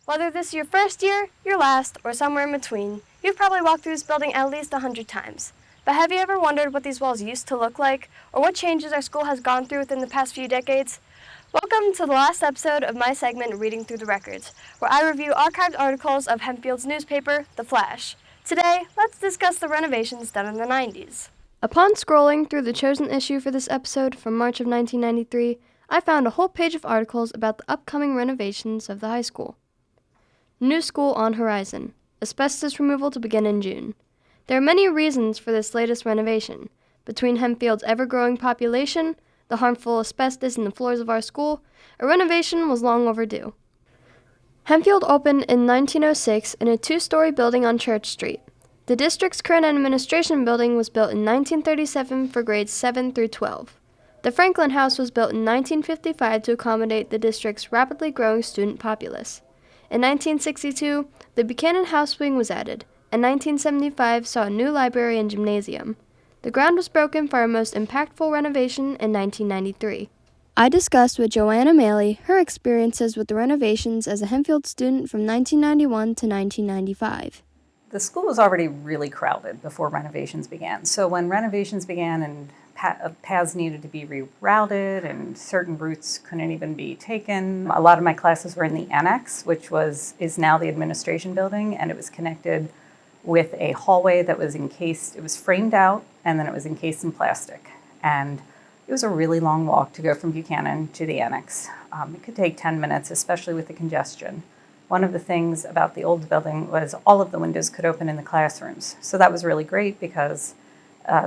Whether this is your first year, your last, or somewhere in between, you've probably walked through this building at least 100 times. But have you ever wondered what these walls used to look like, or what changes our school has gone through within the past few decades? Welcome to the last episode of my segment, Reading Through the Records, where I review archived articles of Hempfield's newspaper, The Flash. Today, let's discuss the renovations done in the 90s. Upon scrolling through the chosen issue for this episode from March of 1993, I found a whole page of articles about the upcoming renovations of the high school. New school on horizon. Asbestos removal to begin in June. There are many reasons for this latest renovation. Between Hempfield's ever-growing population, the harmful asbestos in the floors of our school, a renovation was long overdue. Hempfield opened in 1906 in a two-story building on Church Street. The district's current administration building was built in 1937 for grades 7 through 12. The Franklin House was built in 1955 to accommodate the district's rapidly growing student populace. In 1962, the Buchanan House wing was added, and 1975 saw a new library and gymnasium. The ground was broken for our most impactful renovation in 1993. I discussed with Joanna Maley her experiences with the renovations as a Hempfield student from 1991 to 1995. The school was already really crowded before renovations began. So when renovations began and paths needed to be rerouted and certain routes couldn't even be taken, a lot of my classes were in the annex, which is now the administration building, and it was connected with a hallway that was encased. It was framed out, and then it was encased in plastic. And it was a really long walk to go from Buchanan to the annex. It could take 10 minutes, especially with the congestion. One of the things about the old building was all of the windows could open in the classrooms. So that was really great because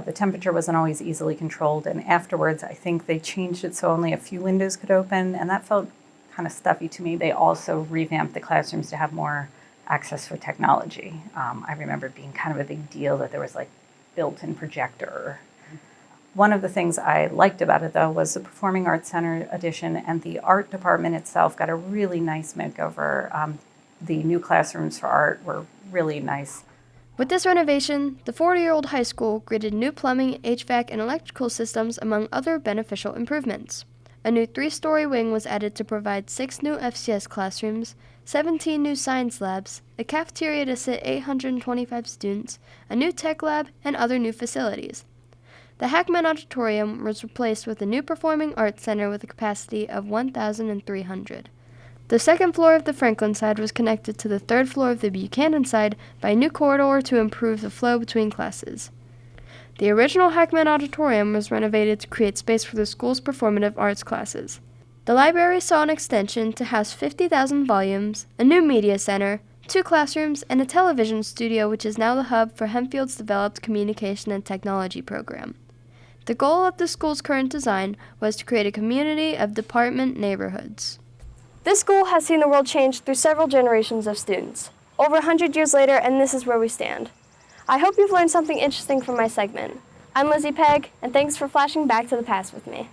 the temperature wasn't always easily controlled. And afterwards, I think they changed it so only a few windows could open, and that felt kind of stuffy to me. They also revamped the classrooms to have more access for technology. I remember it being kind of a big deal that there was like built-in projector. One of the things I liked about it, though, was the Performing Arts Center addition, and the art department itself got a really nice makeover. The new classrooms for art were really nice. With this renovation, the 40-year-old high school greeted new plumbing, HVAC, and electrical systems, among other beneficial improvements. A new 3-story wing was added to provide 6 new FCS classrooms, 17 new science labs, a cafeteria to sit 825 students, a new tech lab, and other new facilities. The Hackman Auditorium was replaced with a new Performing Arts Center with a capacity of 1,300. The second floor of the Franklin side was connected to the third floor of the Buchanan side by a new corridor to improve the flow between classes. The original Hackman Auditorium was renovated to create space for the school's performative arts classes. The library saw an extension to house 50,000 volumes, a new media center, 2 classrooms, and a television studio, which is now the hub for Hempfield's developed communication and technology program. The goal of the school's current design was to create a community of department neighborhoods. This school has seen the world change through several generations of students. Over 100 years later, and this is where we stand. I hope you've learned something interesting from my segment. I'm Lizzie Pegg, and thanks for flashing back to the past with me.